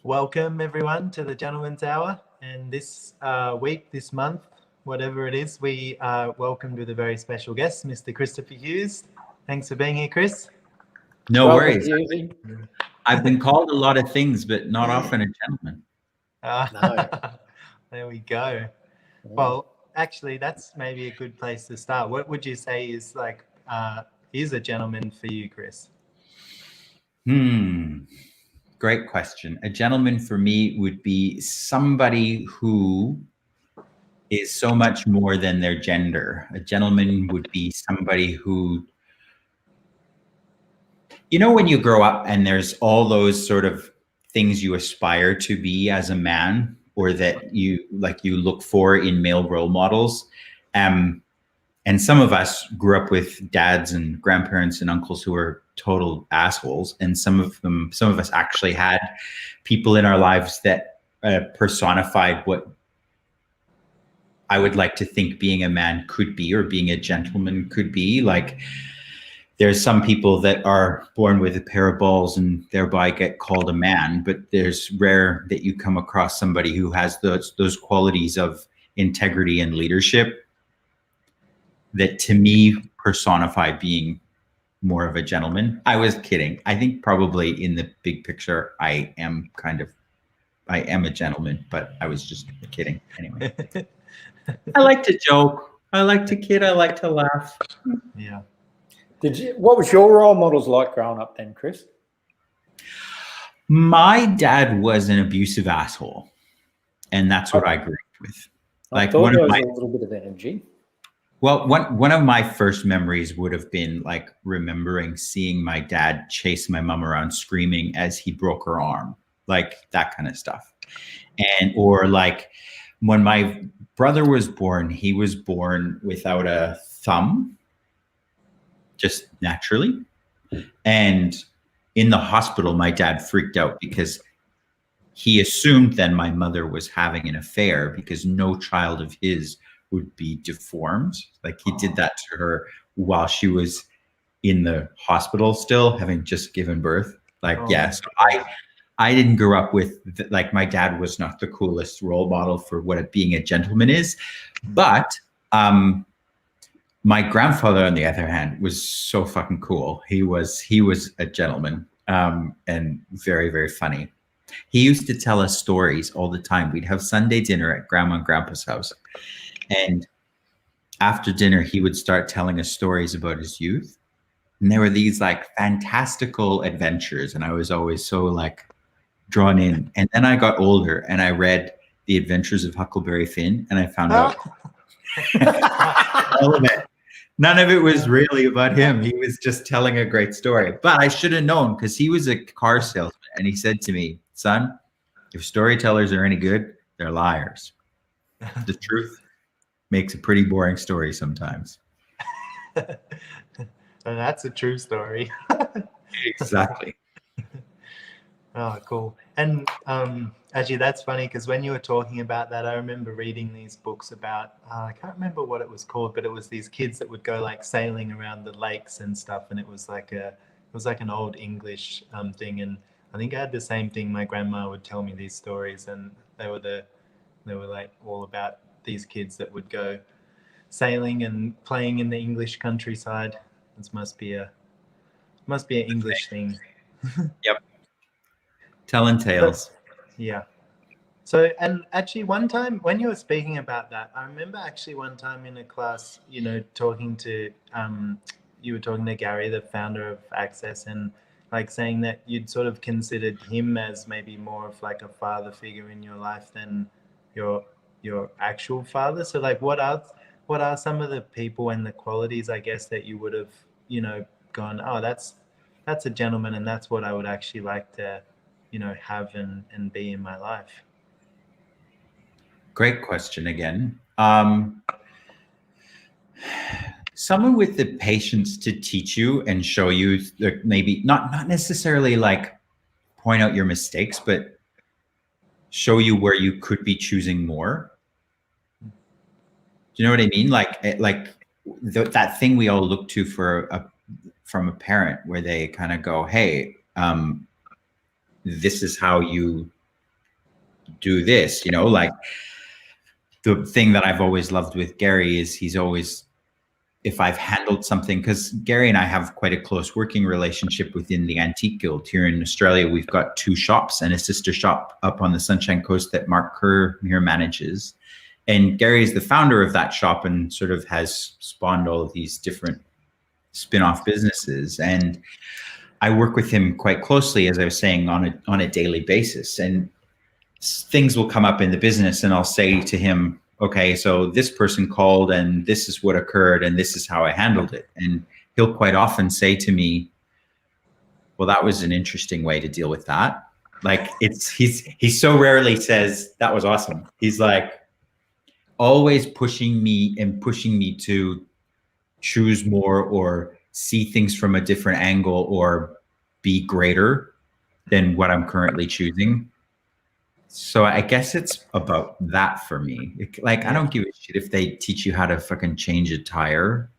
Welcome everyone to the Gentleman's Hour, and this week, this month, whatever it is, we are welcomed with a very special guest, Mr. Christopher Hughes. Thanks for being here, Chris. No Welcome, worries. Hughesy. I've been called a lot of things, but not often a gentleman. No. There we go. Well, actually, that's maybe a good place to start. What would you say is is a gentleman for you, Chris? Great question. A gentleman for me would be somebody who is so much more than their gender. A gentleman would be somebody who, you know, when you grow up and there's all those sort of things you aspire to be as a man, or that you look for in male role models. And some of us grew up with dads and grandparents and uncles who were total assholes. And some of us actually had people in our lives that personified what I would like to think being a man could be, or being a gentleman could be. Like, there's some people that are born with a pair of balls and thereby get called a man, but there's rare that you come across somebody who has those qualities of integrity and leadership that to me personify being more of a gentleman. I was kidding. I think probably in the big picture, I am a gentleman, but I was just kidding. Anyway, I like to joke. I like to kid. I like to laugh. Yeah. What was your role models like growing up then, Chris? My dad was an abusive asshole, and that's what I grew up with. I thought there was a little bit of energy. Well, one of my first memories would have been like remembering seeing my dad chase my mom around screaming as he broke her arm, like that kind of stuff. Or like when my brother was born, he was born without a thumb, just naturally. And in the hospital, my dad freaked out because he assumed then my mother was having an affair, because no child of his would be deformed. Like, he did that to her while she was in the hospital, still having just given birth. Like, yes, I didn't grow up with, like, my dad was not the coolest role model for what being a gentleman is. But my grandfather, on the other hand, was so fucking cool. He was a gentleman, and very, very funny. He used to tell us stories all the time. We'd have Sunday dinner at Grandma and Grandpa's house. And after dinner, he would start telling us stories about his youth. And there were these like fantastical adventures. And I was always so like drawn in. And then I got older and I read The Adventures of Huckleberry Finn, and I found out all of it. None of it was really about him. He was just telling a great story. But I should have known, because he was a car salesman. And he said to me, son, if storytellers are any good, they're liars. The truth makes a pretty boring story sometimes. And that's a true story. Exactly. Oh, cool. And actually, that's funny, because when you were talking about that, I remember reading these books about, I can't remember what it was called, but it was these kids that would go like sailing around the lakes and stuff. And it was like an old English thing. And I think I had the same thing. My grandma would tell me these stories, and they were like all about these kids that would go sailing and playing in the English countryside. This must be an English thing. Yep. Telling tales. Yeah. So, and actually one time when you were speaking about that, I remember actually one time in a class, you know, talking to, you were talking to Gary, the founder of Access, and like saying that you'd sort of considered him as maybe more of like a father figure in your life than your actual father. So like, what are some of the people and the qualities, I guess, that you would have, you know, gone, oh, that's a gentleman, and that's what I would actually like to, you know, have and be in my life? Great question again. Someone with the patience to teach you and show you, maybe not necessarily like point out your mistakes, but show you where you could be choosing more. Do you know what I mean? Like that thing we all look to from a parent, where they kind of go, hey, this is how you do this, like the thing that I've always loved with Gary is he's always, if I've handled something, because Gary and I have quite a close working relationship within the Antique Guild here in Australia. We've got 2 shops and a sister shop up on the Sunshine Coast that Mark Kerr here manages. And Gary is the founder of that shop and sort of has spawned all of these different spin-off businesses. And I work with him quite closely, as I was saying, on a daily basis. And things will come up in the business and I'll say to him, okay, so this person called and this is what occurred and this is how I handled it. And he'll quite often say to me, well, that was an interesting way to deal with that. Like he so rarely says that was awesome. He's like always pushing me to choose more or see things from a different angle or be greater than what I'm currently choosing. So I guess it's about that for me. Like, I don't give a shit if they teach you how to fucking change a tire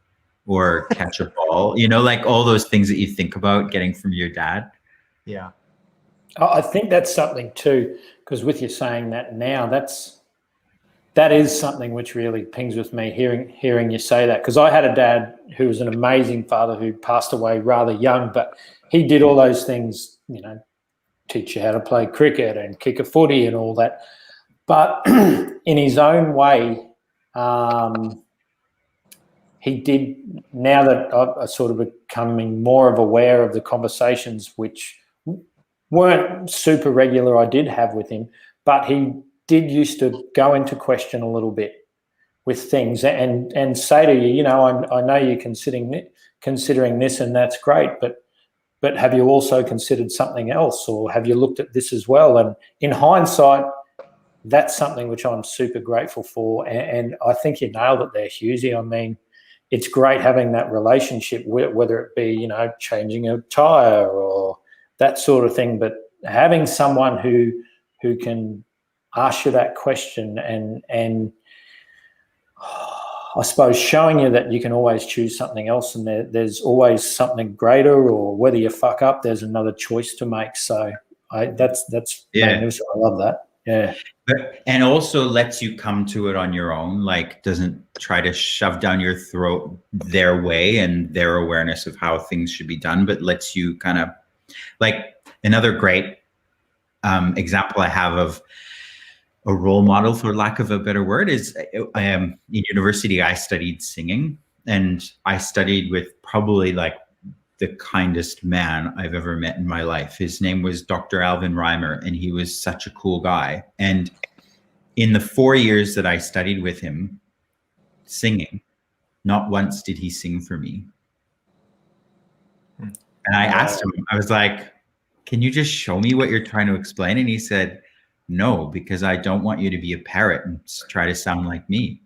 or catch a ball, like all those things that you think about getting from your dad. Yeah. I think that's something too, because with you saying that now, that is something which really pings with me, hearing you say that, because I had a dad who was an amazing father who passed away rather young, but he did all those things, teach you how to play cricket and kick a footy and all that. But in his own way, he did, now that I'm sort of becoming more of aware of the conversations which weren't super regular I did have with him, but he did used to go into question a little bit with things and say to you, I know you're considering this and that's great, but have you also considered something else, or have you looked at this as well? And in hindsight, that's something which I'm super grateful for. And I think you nailed it there, Hughesy. I mean, it's great having that relationship, whether it be, changing a tire or that sort of thing, but having someone who can ask you that question and I suppose showing you that you can always choose something else and there's always something greater, or whether you fuck up, there's another choice to make. So that's magnificent. I love that. Yeah. And also lets you come to it on your own, like doesn't try to shove down your throat their way and their awareness of how things should be done, but lets you kind of, like, another great example I have of a role model, for lack of a better word, is in university, I studied singing, and I studied with probably like the kindest man I've ever met in my life. His name was Dr. Alvin Reimer, and he was such a cool guy. And in the 4 years that I studied with him singing, not once did he sing for me. And I asked him, I was like, can you just show me what you're trying to explain? And he said, no, because I don't want you to be a parrot and try to sound like me.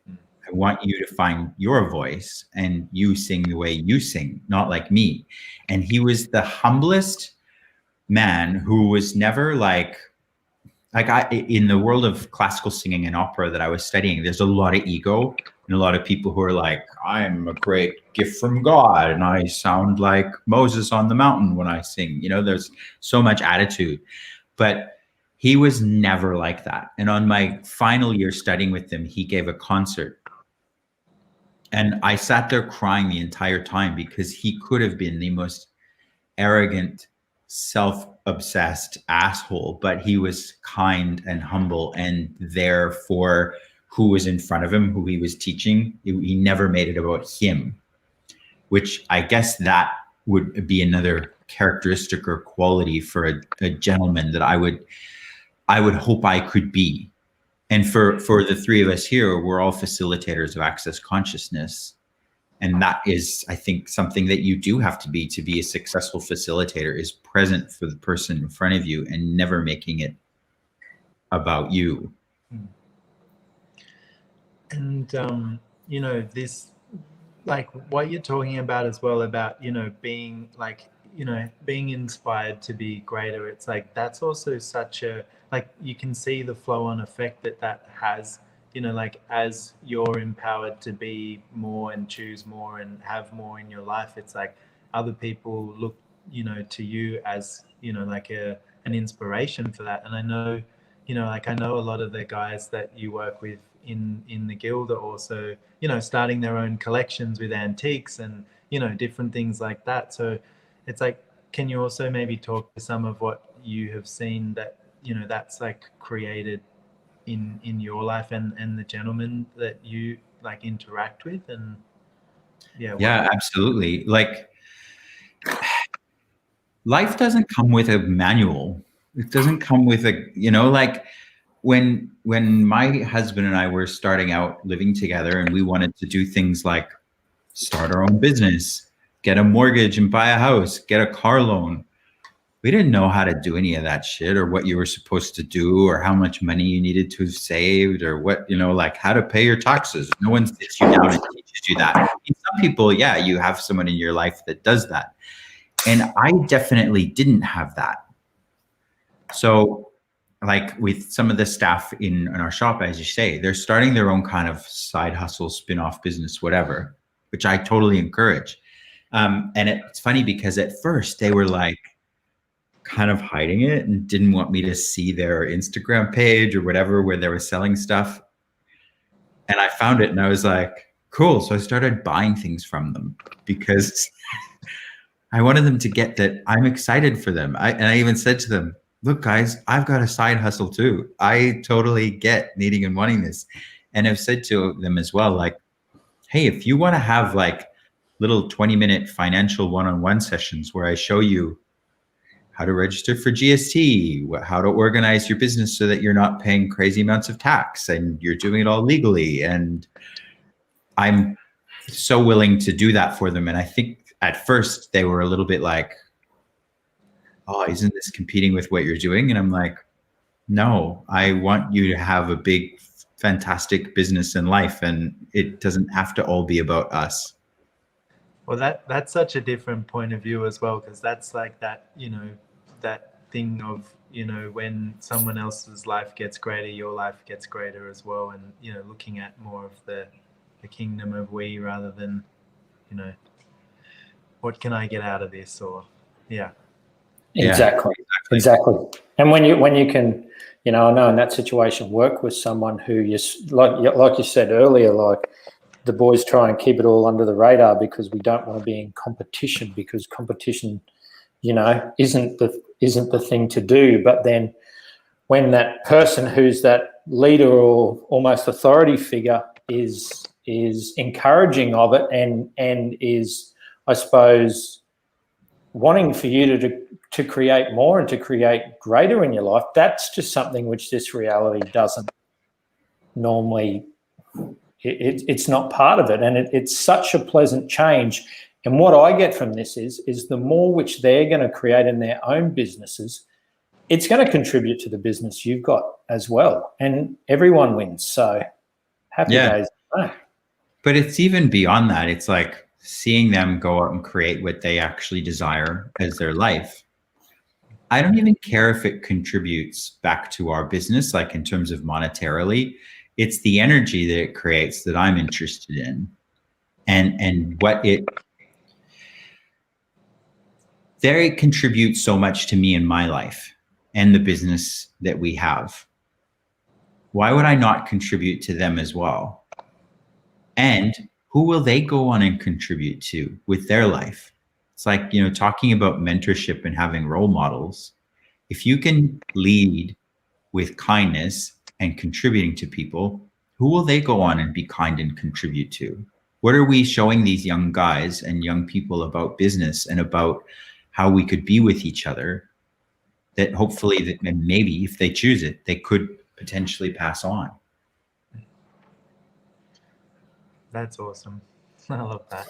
I want you to find your voice and you sing the way you sing, not like me. And he was the humblest man who was never like in the world of classical singing and opera that I was studying, there's a lot of ego and a lot of people who are like, I'm a great gift from God and I sound like Moses on the mountain when I sing. There's so much attitude, but he was never like that. And on my final year studying with him, he gave a concert. And I sat there crying the entire time because he could have been the most arrogant, self-obsessed asshole, but he was kind and humble and there for who was in front of him, who he was teaching. He never made it about him, which I guess that would be another characteristic or quality for a gentleman that I would hope I could be. And for the three of us here, we're all facilitators of access consciousness. And that is, I think, something that you do have to be a successful facilitator, is present for the person in front of you and never making it about you. And, this, like what you're talking about as well, about, being like, being inspired to be greater. It's like, that's also such a, like, you can see the flow on effect that has, like, as you're empowered to be more and choose more and have more in your life, it's like other people look, to you as, like an inspiration for that. And I know, you know, like I know a lot of the guys that you work with in the guild are also, you know, starting their own collections with antiques and, you know, different things like that. So it's like, can you also maybe talk to some of what you have seen that, you know, that's like created in your life and the gentlemen that you like interact with? And Yeah, absolutely. Like, life doesn't come with a manual. It doesn't come with a, you know, like when my husband and I were starting out living together and we wanted to do things like start our own business, get a mortgage and buy a house, get a car loan. We didn't know how to do any of that shit, or what you were supposed to do, or how much money you needed to have saved, or what, you know, like how to pay your taxes. No one sits you down and teaches you that. And some people, yeah, you have someone in your life that does that. And I definitely didn't have that. So like with some of the staff in our shop, as you say, they're starting their own kind of side hustle, spin-off business, whatever, which I totally encourage. And it's funny because at first they were like kind of hiding it and didn't want me to see their Instagram page or whatever where they were selling stuff. And I found it and I was like, cool. So I started buying things from them because I wanted them to get that I'm excited for them. And I even said to them, look, guys, I've got a side hustle too. I totally get needing and wanting this. And I've said to them as well, like, hey, if you want to have like little 20-minute financial one-on-one sessions where I show you how to register for GST, how to organize your business so that you're not paying crazy amounts of tax and you're doing it all legally. And I'm so willing to do that for them. And I think at first they were a little bit like, oh, isn't this competing with what you're doing? And I'm like, no, I want you to have a big, fantastic business and life. And it doesn't have to all be about us. Well, that's such a different point of view as well, because that's like that, you know, that thing of, you know, when someone else's life gets greater, your life gets greater as well. And, you know, looking at more of the kingdom of we rather than, you know, what can I get out of this? Or, yeah. Exactly. And when you can, you know, I know in that situation, work with someone who you, like you said earlier, like, the boys try and keep it all under the radar because we don't want to be in competition, because competition, you know, isn't the thing to do. But then when that person who's that leader or almost authority figure is encouraging of it and is, I suppose, wanting for you to create more and to create greater in your life, that's just something which this reality doesn't normally. It's not part of it, and it's such a pleasant change. And what I get from this is the more which they're going to create in their own businesses, it's going to contribute to the business you've got as well, and everyone wins. So happy days. But it's even beyond that. It's like seeing them go out and create what they actually desire as their life. I don't even care if it contributes back to our business, like in terms of monetarily. It's the energy that it creates that I'm interested in, and what it contributes so much to me in my life and the business that we have. Why would I not contribute to them as well? And who will they go on and contribute to with their life? It's like, you know, talking about mentorship and having role models. If you can lead with kindness and contributing to people, who will they go on and be kind and contribute to? What are we showing these young guys and young people about business and about how we could be with each other, that hopefully, that maybe if they choose it, they could potentially pass on? That's awesome. I love that.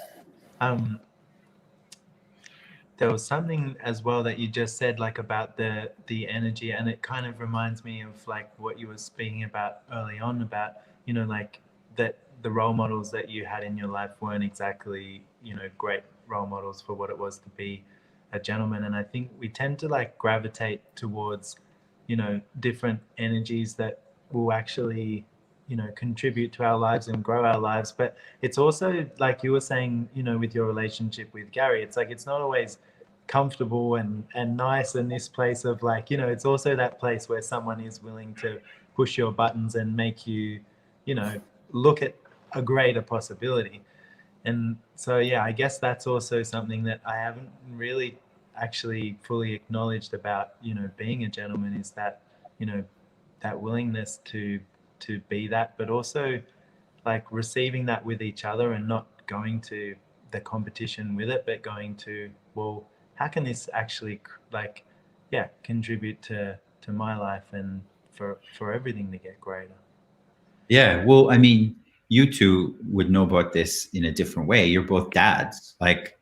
There was something as well that you just said, like about the energy, and it kind of reminds me of like what you were speaking about early on about, you know, like that the role models that you had in your life weren't exactly, you know, great role models for what it was to be a gentleman. And I think we tend to like gravitate towards, you know, different energies that will actually, you know, contribute to our lives and grow our lives. But it's also like you were saying, you know, with your relationship with Gary, it's like it's not always comfortable and nice, and this place of like, you know, it's also that place where someone is willing to push your buttons and make you, you know, look at a greater possibility. And so, yeah, I guess that's also something that I haven't really actually fully acknowledged about, you know, being a gentleman, is that, you know, that willingness to be that, but also like receiving that with each other and not going to the competition with it, but going to, well, how can this actually like, yeah, contribute to my life and for everything to get greater. Yeah, well, I mean, you two would know about this in a different way. You're both dads. Like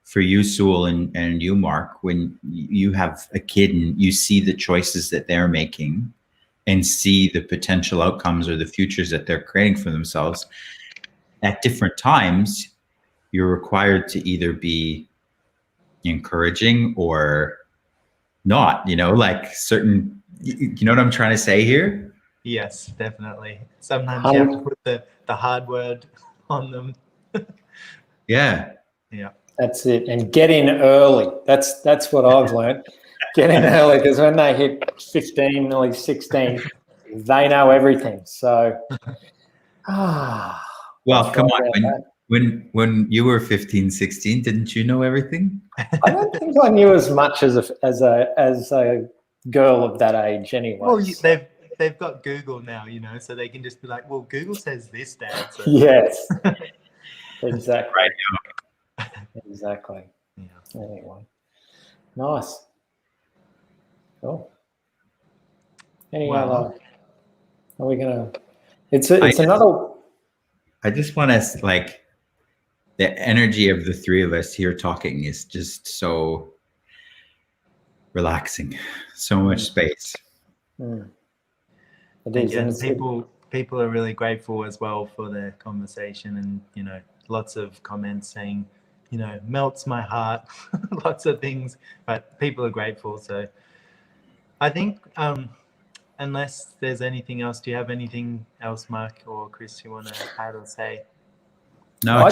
for you, Sewell, and you, Mark, when you have a kid and you see the choices that they're making and see the potential outcomes or the futures that they're creating for themselves, at different times, you're required to either be encouraging or not, you know, like certain, you know what I'm trying to say here? Yes, definitely. Sometimes you have to put the hard word on them. Yeah. Yeah. That's it. And get in early. That's what I've learned. Get in early, because when they hit 15, nearly 16, they know everything. So, well, come on. When you were 15, 16, didn't you know everything? I don't think I knew as much as a girl of that age anyway. Well, they've got Google now, you know, so they can just be like, well, Google says this, Dad. So. Yes. Exactly. Right. Exactly. Yeah. Anyway. Nice. Cool. Any other? Are we gonna? It's another. I just want to like the energy of the three of us here talking is just so relaxing. So much space. Mm. It is, and people are really grateful as well for the conversation, and you know, lots of comments saying, you know, melts my heart, lots of things, but people are grateful. So I think unless there's anything else, do you have anything else, Mark or Chris, you want to add or say? No, I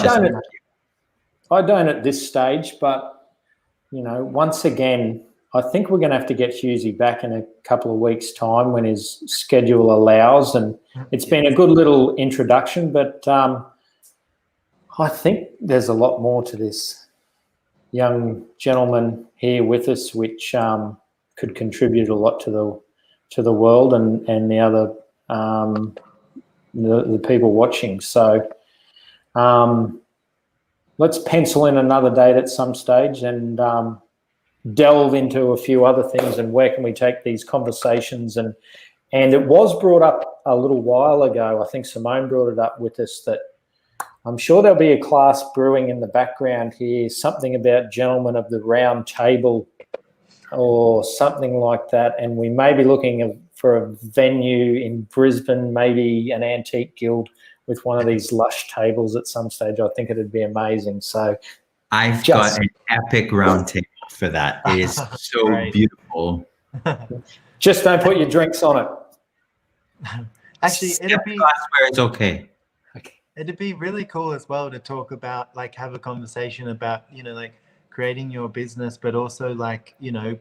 don't at this stage, but you know, once again, I think we're going to have to get Hughesy back in a couple of weeks' time when his schedule allows. And it's been a good little introduction, but I think there's a lot more to this young gentleman here with us, which could contribute a lot to the world and the other the people watching. So let's pencil in another date at some stage and delve into a few other things and where can we take these conversations. And it was brought up a little while ago. I think Simone brought it up with us that I'm sure there'll be a class brewing in the background here, something about gentlemen of the round table or something like that. And we may be looking for a venue in Brisbane, maybe an antique guild with one of these lush tables at some stage. I think it'd be amazing. So I've got an epic round table for that. It is so beautiful. Just don't put your drinks on it. Actually, it'd be glassware is okay. It'd be really cool as well to talk about, like, have a conversation about, you know, like creating your business, but also like, you know,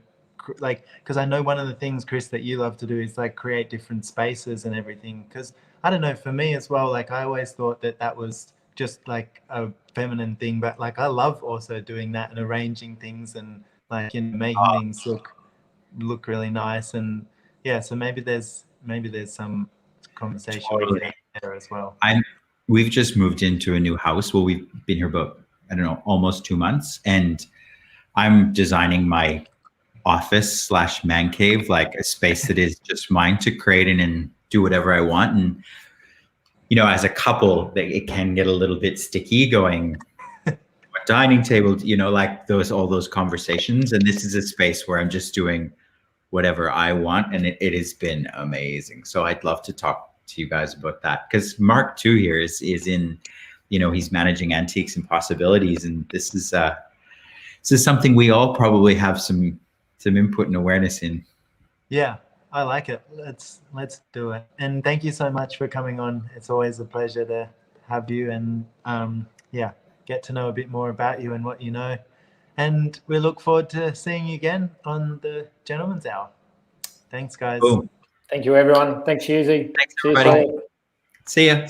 like, because I know one of the things, Chris, that you love to do is like create different spaces and everything. Because I don't know, for me as well, like I always thought that was just like a feminine thing, but like I love also doing that and arranging things and like, you know, making things look really nice. And yeah, so maybe there's some conversation there as well. We've just moved into a new house. Well, we've been here about, I don't know, almost 2 months, and I'm designing my office / man cave, like a space that is just mine to create in and do whatever I want. And you know, as a couple, it can get a little bit sticky going dining table, you know, like all those conversations. And this is a space where I'm just doing whatever I want, and it has been amazing. So I'd love to talk to you guys about that, because Mark too here is in, you know, he's managing antiques and possibilities, and this is something we all probably have some input and awareness in. Yeah, I like it. Let's do it. And thank you so much for coming on. It's always a pleasure to have you and yeah, get to know a bit more about you and what you know. And we look forward to seeing you again on the Gentleman's Hour. Thanks, guys. Boom. Thank you, everyone. Thanks, Hughesy. Thanks, See you everybody. soon. See ya.